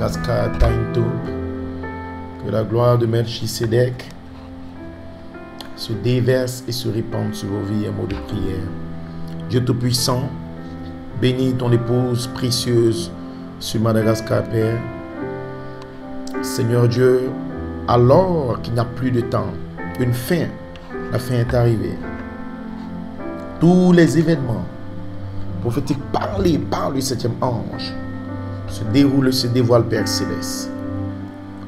Madagascar, Tainto. Que la gloire de Melchisedec se déverse et se répande sur vos vies, un mot de prière. Dieu Tout-Puissant, bénis ton épouse précieuse sur Madagascar, Père. Seigneur Dieu, alors qu'il n'y a plus de temps, une fin, la fin est arrivée. Tous les événements prophétiques parlés par le 7e ange se déroulent, se dévoilent, Père Céleste.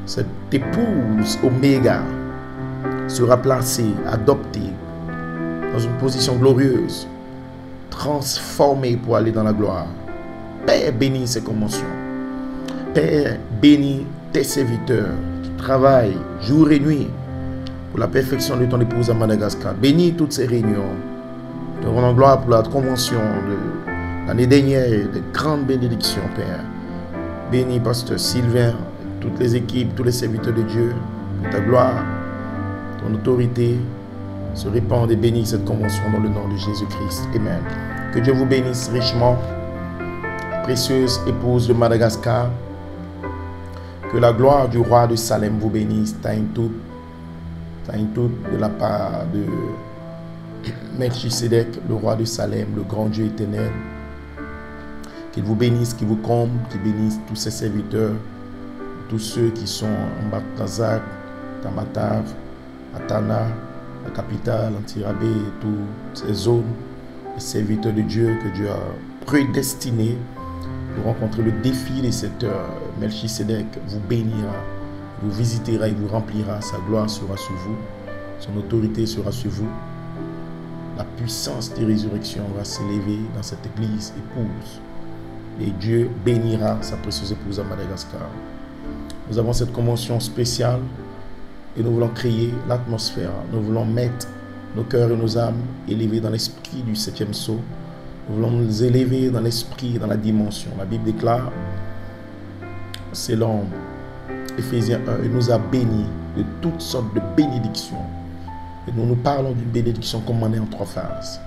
Cette épouse Oméga sera placée, adoptée dans une position glorieuse, transformée pour aller dans la gloire. Père, bénis ces conventions. Père, bénis tes serviteurs qui travaillent jour et nuit pour la perfection de ton épouse à Madagascar. Bénis toutes ces réunions. Te rendons gloire pour la convention de l'année dernière, de grandes bénédictions, Père. Bénis Pasteur Sylvain, toutes les équipes, tous les serviteurs de Dieu, que ta gloire, ton autorité se répande et bénisse cette convention dans le nom de Jésus-Christ. Amen. Que Dieu vous bénisse richement, précieuse épouse de Madagascar. Que la gloire du roi de Salem vous bénisse, Tainto, de la part de Melchisedec, le roi de Salem, le grand Dieu éternel. Qu'il vous bénisse, qu'il vous comble, qu'il bénisse tous ses serviteurs, tous ceux qui sont en Batazak, Tamatav, Atana, la capitale, Antirabé et toutes ces zones, les serviteurs de Dieu que Dieu a prédestinés pour rencontrer le défi de cette heure. Melchisedec vous bénira, vous visitera et vous remplira. Sa gloire sera sur vous, son autorité sera sur vous. La puissance de résurrection va s'élever dans cette église épouse. Et Dieu bénira sa précieuse épouse à Madagascar. Nous avons cette convention spéciale et nous voulons créer l'atmosphère. Nous voulons mettre nos cœurs et nos âmes élevés dans l'esprit du 7e sceau. Nous voulons nous élever dans l'esprit, dans la dimension. La Bible déclare, selon Éphésiens 1, il nous a bénis de toutes sortes de bénédictions. Et nous parlons d'une bénédiction commandée en 3 phases.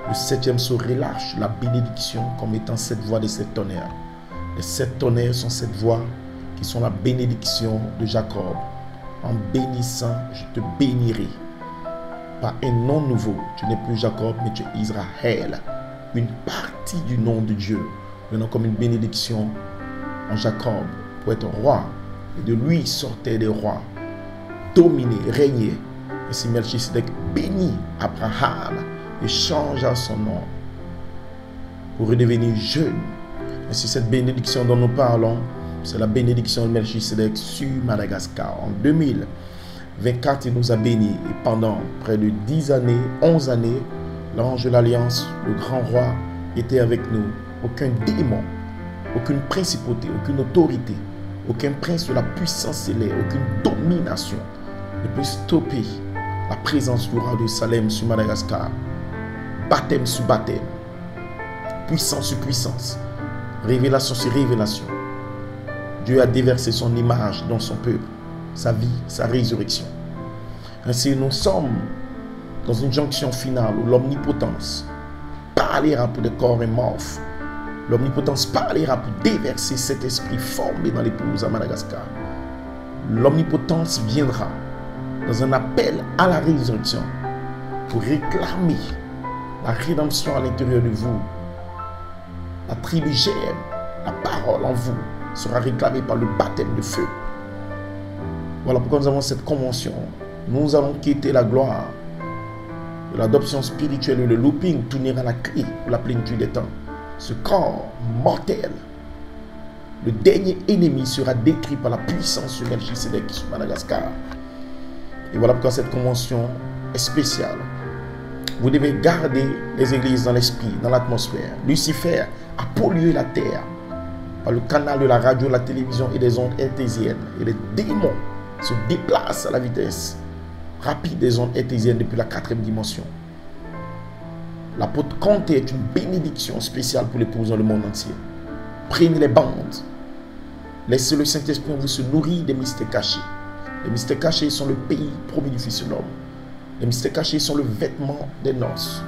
Le 7e sceau relâche la bénédiction comme étant 7 voies de 7 tonnerres. Les 7 tonnerres sont 7 voies qui sont la bénédiction de Jacob. En bénissant, je te bénirai. Par un nom nouveau, tu n'es plus Jacob, mais tu es Israël. Une partie du nom de Dieu, venant comme une bénédiction en Jacob pour être roi. Et de lui sortaient des rois, dominer, régner. Et si Melchisedec bénit Abraham et changea son nom pour redevenir jeune. Et c'est cette bénédiction dont nous parlons, c'est la bénédiction de Melchisedec sur Madagascar. En 2024, il nous a bénis. Et pendant près de 10 années, 11 années, l'ange de l'Alliance, le grand roi, était avec nous. Aucun démon, aucune principauté, aucune autorité, aucun prince de la puissance céleste, aucune domination ne peut stopper la présence du roi de Salem sur Madagascar. Baptême sur baptême, puissance sur puissance, révélation sur révélation. Dieu a déversé son image dans son peuple, sa vie, sa résurrection. Ainsi, nous sommes dans une jonction finale où l'omnipotence parlera pour des corps amorphes. L'omnipotence parlera pour déverser cet esprit formé dans l'épouse à Madagascar. L'omnipotence viendra dans un appel à la résurrection pour réclamer la rédemption à l'intérieur de vous. La tribu GM, la parole en vous, sera réclamée par le baptême de feu. Voilà pourquoi nous avons cette convention. Nous allons quitter la gloire de l'adoption spirituelle et le looping tournera la clé pour la plénitude des temps. Ce corps mortel, le dernier ennemi, sera détruit par la puissance de Melchisedec sur Madagascar. Et voilà pourquoi cette convention est spéciale. Vous devez garder les églises dans l'esprit, dans l'atmosphère. Lucifer a pollué la terre par le canal de la radio, la télévision et des ondes hertziennes. Et les démons se déplacent à la vitesse rapide des ondes hertziennes depuis la 4e dimension. L'apôtre Comté est une bénédiction spéciale pour l'épouse dans le monde entier. Prenez les bandes. Laissez le Saint-Esprit en vous se nourrir des mystères cachés. Les mystères cachés sont le pays promis du Fils de l'homme. Les mystères cachés sont le vêtement des noces.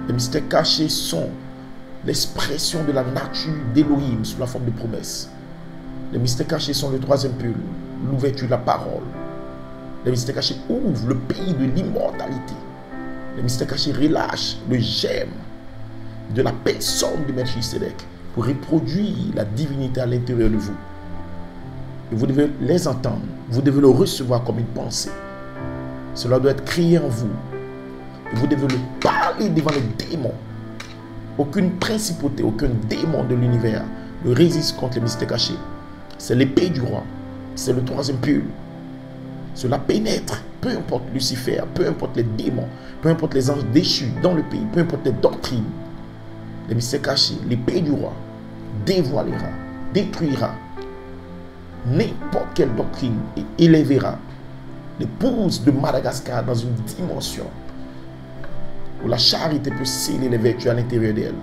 Les mystères cachés sont l'expression de la nature d'Élohim sous la forme de promesses. Les mystères cachés sont le troisième pull, l'ouverture de la parole. Les mystères cachés ouvrent le pays de l'immortalité. Les mystères cachés relâchent le germe de la personne de Melchisedec pour reproduire la divinité à l'intérieur de vous. Et vous devez les entendre, vous devez le recevoir comme une pensée. Cela doit être créé en vous. Et vous devez le parler devant les démons. Aucune principauté, aucun démon de l'univers ne résiste contre les mystères cachés. C'est l'épée du roi. C'est le troisième pull. Cela pénètre, peu importe Lucifer, peu importe les démons, peu importe les anges déchus dans le pays, peu importe les doctrines. Les mystères cachés, l'épée du roi dévoilera, détruira n'importe quelle doctrine et élèvera l'épouse de Madagascar dans une dimension où la charité peut sceller les vertus à l'intérieur d'elle.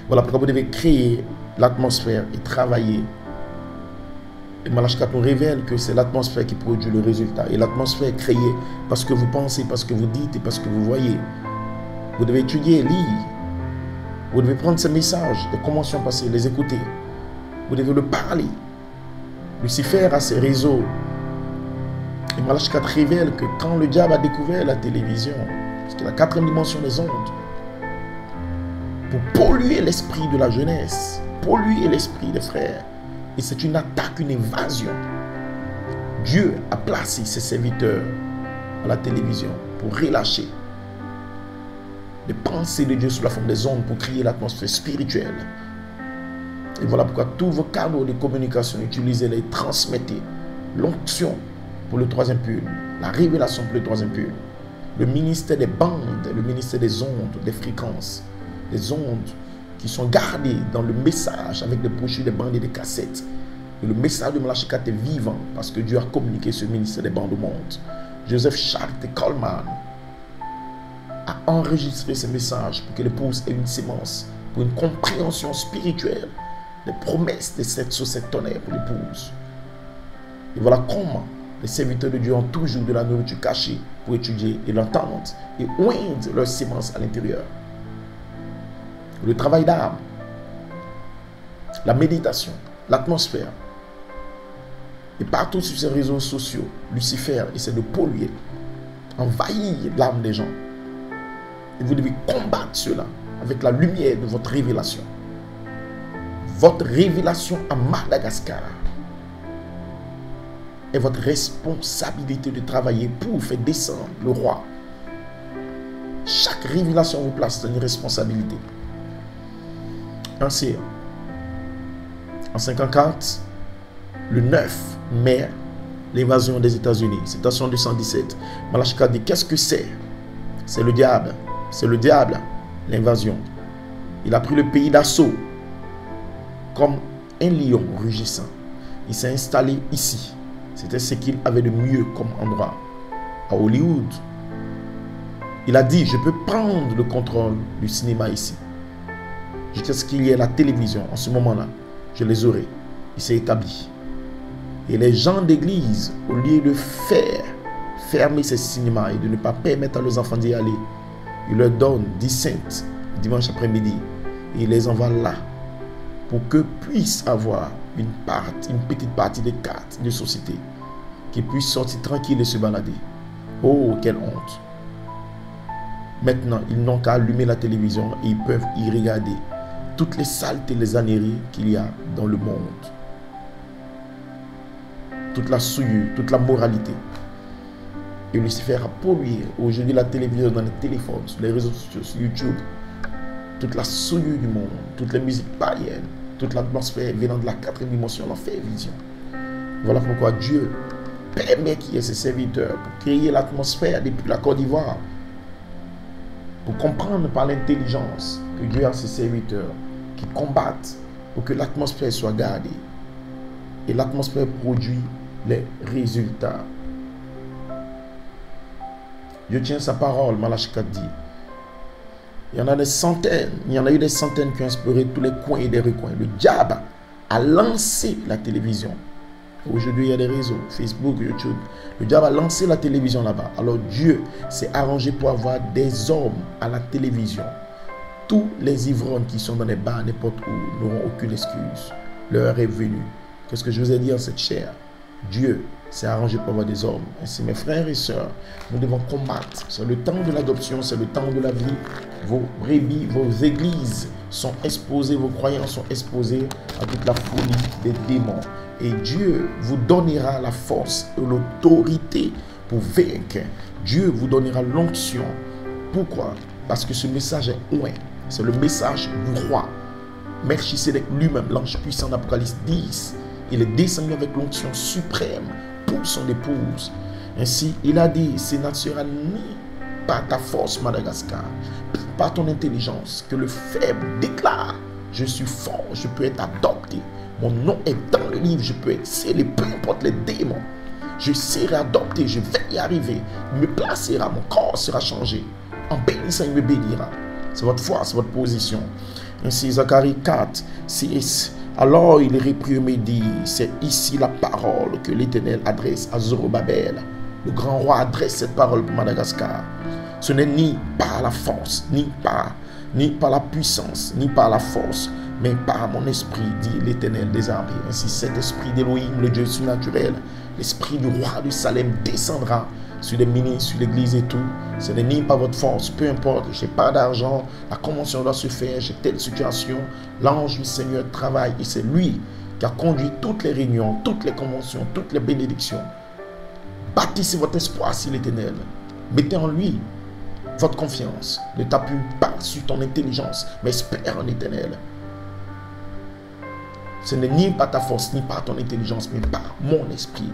Voilà pourquoi vous devez créer l'atmosphère et travailler. Et Malachie 4 nous révèle que c'est l'atmosphère qui produit le résultat. Et l'atmosphère est créée parce que vous pensez, parce que vous dites et parce que vous voyez. Vous devez étudier, lire. Vous devez prendre ces messages, les conventions passées, les écouter. Vous devez le parler. Lucifer a ses réseaux. Et Malachie 4 révèle que quand le diable a découvert la télévision, parce que la quatrième dimension des ondes, pour polluer l'esprit de la jeunesse, polluer l'esprit des frères, et c'est une attaque, une invasion. Dieu a placé ses serviteurs à la télévision pour relâcher les pensées de Dieu sous la forme des ondes pour créer l'atmosphère spirituelle. Et voilà pourquoi tous vos canaux de communication, utilisez-les, transmettez l'onction pour le troisième pull, la révélation pour le troisième pull, le ministère des bandes, le ministère des ondes, des fréquences, des ondes qui sont gardées dans le message avec des brochures, des bandes et des cassettes. Et le message de Malachie 4 est vivant parce que Dieu a communiqué ce ministère des bandes au monde. Joseph Charles Coleman a enregistré ces messages pour que l'épouse ait une sémence, pour une compréhension spirituelle des promesses des 7 sur 7 tonnerres pour l'épouse. Et voilà comment les serviteurs de Dieu ont toujours de la nourriture cachée pour étudier et l'entendre et oindre leur sémence à l'intérieur. Le travail d'âme, la méditation, l'atmosphère. Et partout sur ces réseaux sociaux, Lucifer essaie de polluer, envahir l'âme des gens. Et vous devez combattre cela avec la lumière de votre révélation. Votre révélation à Madagascar est votre responsabilité de travailler pour faire descendre le roi. Chaque révélation vous place dans une responsabilité. Ainsi, en 1954, le 9 mai, l'invasion des États-Unis, citation 217, Malachie 4 dit, qu'est-ce que c'est? C'est le diable. C'est le diable, l'invasion. Il a pris le pays d'assaut comme un lion rugissant. Il s'est installé ici. C'était ce qu'il avait de mieux comme endroit. À Hollywood. Il a dit, je peux prendre le contrôle du cinéma ici. Jusqu'à ce qu'il y ait la télévision. En ce moment-là, je les aurai. Il s'est établi. Et les gens d'église, au lieu de fermer ces cinémas et de ne pas permettre à leurs enfants d'y aller, ils leur donnent 10 cents dimanche après-midi. Et ils les envoient là pour que puissent avoir une petite partie des cartes de société, qu'ils puissent sortir tranquilles et se balader. Oh, quelle honte! Maintenant, ils n'ont qu'à allumer la télévision et ils peuvent y regarder toutes les saletés, les âneries qu'il y a dans le monde. Toute la souillure, toute la moralité. Et Lucifer a pollué aujourd'hui la télévision dans les téléphones, sur les réseaux sociaux, sur YouTube. Toute la souillure du monde, toutes les musiques païennes, toute l'atmosphère venant de la quatrième dimension, l'enfer vision. Voilà pourquoi Dieu permet qu'il y ait ses serviteurs pour créer l'atmosphère depuis la Côte d'Ivoire, pour comprendre par l'intelligence que Dieu a ses serviteurs qui combattent pour que l'atmosphère soit gardée. Et l'atmosphère produit les résultats. Dieu tient sa parole, Malachie 4 dit. Il y en a des centaines, il y en a eu des centaines qui ont exploré tous les coins et des recoins. Le diable a lancé la télévision. Aujourd'hui, il y a des réseaux, Facebook, YouTube. Le diable a lancé la télévision là-bas. Alors Dieu s'est arrangé pour avoir des hommes à la télévision. Tous les ivrognes qui sont dans les bars, n'importe où, n'auront aucune excuse. L'heure est venue. Qu'est-ce que je vous ai dit en cette chair? Dieu s'est arrangé pour avoir des hommes. Ainsi, mes frères et sœurs, nous devons combattre. C'est le temps de l'adoption, c'est le temps de la vie. Vos brebis, vos églises sont exposées, vos croyants sont exposés à toute la folie des démons. Et Dieu vous donnera la force et l'autorité pour vaincre. Dieu vous donnera l'onction. Pourquoi? Parce que ce message est loin. C'est le message du roi. Melchisédek lui-même, l'ange puissant d'Apocalypse 10, il est descendu avec l'onction suprême pour son épouse. Ainsi, il a dit, ce ne sera ni par ta force, Madagascar, par ton intelligence, que le faible déclare, je suis fort, je peux être adopté. Mon nom est dans le livre, je peux être scellé, peu importe les démons. Je serai adopté, je vais y arriver. Il me placera, mon corps sera changé. En bénissant, il me bénira. C'est votre foi, c'est votre position. Ainsi, Zacharie 4, 6. Alors il reprit et me dit, c'est ici la parole que l'Éternel adresse à Zorobabel. Le grand roi adresse cette parole pour Madagascar. Ce n'est ni par la force, ni par la puissance, ni par la force, mais par mon esprit, dit l'Éternel des armées. Ainsi, cet esprit d'Élohim, le Dieu surnaturel, l'esprit du roi de Salem descendra sur les ministres, sur l'église et tout. Ce n'est ni par votre force, peu importe, je n'ai pas d'argent, la convention doit se faire, j'ai telle situation. L'ange du Seigneur travaille et c'est lui qui a conduit toutes les réunions, toutes les conventions, toutes les bénédictions. Bâtissez votre espoir sur l'Éternel. Mettez en lui votre confiance. Ne t'appuie pas sur ton intelligence, mais espère en l'Éternel. Ce n'est ni par ta force, ni par ton intelligence, mais par mon esprit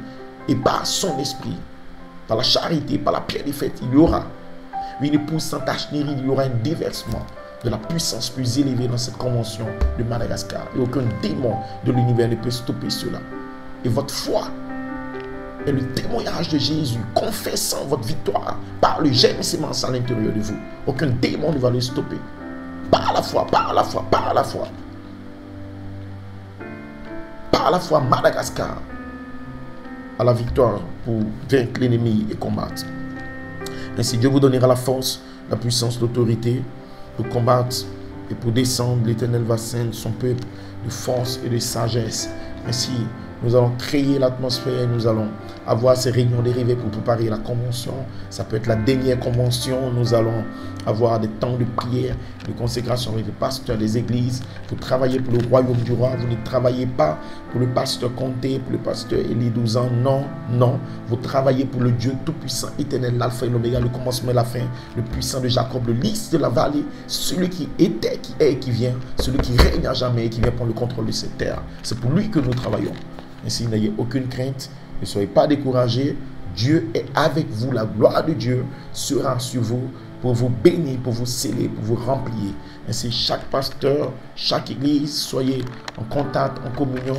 et par son esprit. Par la charité, par la pierre des fêtes, il y aura une épouse sans tache ni ride, il y aura un déversement de la puissance plus élevée dans cette convention de Madagascar. Et aucun démon de l'univers ne peut stopper cela. Et votre foi est le témoignage de Jésus, confessant votre victoire par le gémissement à l'intérieur de vous. Aucun démon ne va le stopper. Par la foi, par la foi, par la foi. Par la foi, Madagascar à la victoire pour vaincre l'ennemi et combattre. Ainsi, Dieu vous donnera la force, la puissance, l'autorité pour combattre et pour descendre. L'Éternel va ceindre son peuple de force et de sagesse. Ainsi, nous allons créer l'atmosphère, nous allons avoir ces réunions dérivées pour préparer la convention. Ça peut être la dernière convention. Nous allons avoir des temps de prière, de consécration avec les pasteurs des églises pour travailler pour le royaume du roi. Vous ne travaillez pas pour le pasteur Comté, pour le pasteur Élie 12 ans. Non, non. Vous travaillez pour le Dieu tout-puissant, éternel, l'alpha et l'oméga, le commencement et la fin, le puissant de Jacob, le lys de la vallée, celui qui était, qui est et qui vient, celui qui règne à jamais et qui vient prendre le contrôle de cette terre. C'est pour lui que nous travaillons. Ainsi, n'ayez aucune crainte, ne soyez pas découragés. Dieu est avec vous. La gloire de Dieu sera sur vous pour vous bénir, pour vous sceller, pour vous remplir. Ainsi, chaque pasteur, chaque église, soyez en contact, en communion.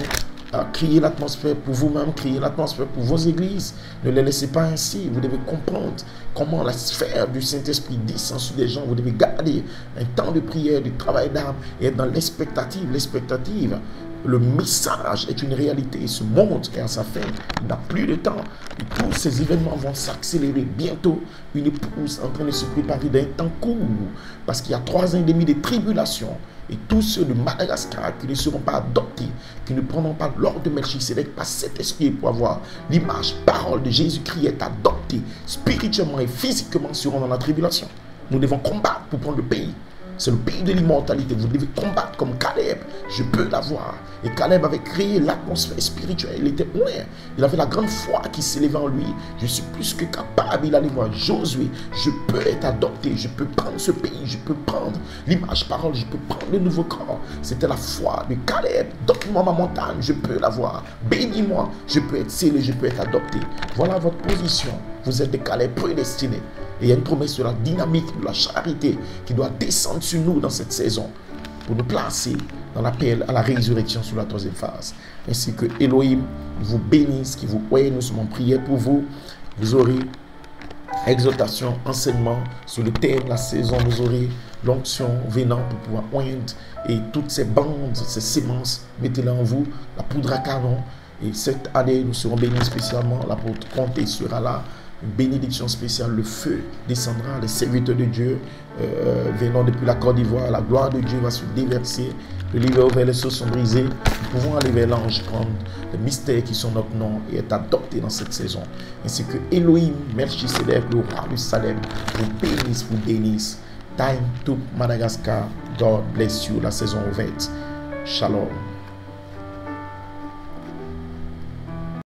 Créez l'atmosphère pour vous-même, créez l'atmosphère pour vos églises. Ne les laissez pas ainsi. Vous devez comprendre comment la sphère du Saint-Esprit descend sur les gens. Vous devez garder un temps de prière, du travail d'âme et être dans l'expectative. L'expectative, le message est une réalité. Il se montre et à sa fin, il n'a plus de temps. Et tous ces événements vont s'accélérer. Bientôt, une épouse est en train de se préparer d'un temps court. Parce qu'il y a 3 ans et demi de tribulation. Et tous ceux de Madagascar qui ne seront pas adoptés, qui ne prendront pas l'ordre de Melchisédek par cet esprit pour avoir l'image, parole de Jésus-Christ est adoptée spirituellement et physiquement seront dans la tribulation. Nous devons combattre pour prendre le pays. C'est le pays de l'immortalité. Vous devez combattre comme Caleb. Je peux l'avoir. Et Caleb avait créé l'atmosphère spirituelle. Il était loin. Il avait la grande foi qui s'élevait en lui. Je suis plus que capable. Il allait voir Josué. Je peux être adopté. Je peux prendre ce pays. Je peux prendre l'image parole. Je peux prendre le nouveau corps. C'était la foi de Caleb. Donne-moi ma montagne. Je peux l'avoir. Bénis-moi. Je peux être scellé. Je peux être adopté. Voilà votre position. Vous êtes des Caleb prédestinés. Et il y a une promesse de la dynamique, de la charité qui doit descendre sur nous dans cette saison pour nous placer dans l'appel à la résurrection sur la 3e phase. Ainsi que Elohim vous bénisse, qui vous oie. Nous sommes en prière pour vous. Vous aurez exhortation, enseignement sur le thème, la saison. Vous aurez l'onction venant pour pouvoir oindre. Et toutes ces bandes, ces sémences, mettez-les en vous. La poudre à canon. Et cette année, nous serons bénis spécialement. L'apôtre Comté sera là. Une bénédiction spéciale, le feu descendra, les serviteurs de Dieu venant depuis la Côte d'Ivoire, la gloire de Dieu va se déverser Le livre est ouvert, les sceaux sont brisés. Nous pouvons aller vers l'ange, prendre les mystères qui sont notre nom et être adoptés dans cette saison. Ainsi que Elohim, Melchisedec, le roi du Salem, vous bénisse. Time to Madagascar. God bless you. La saison ouverte. Shalom.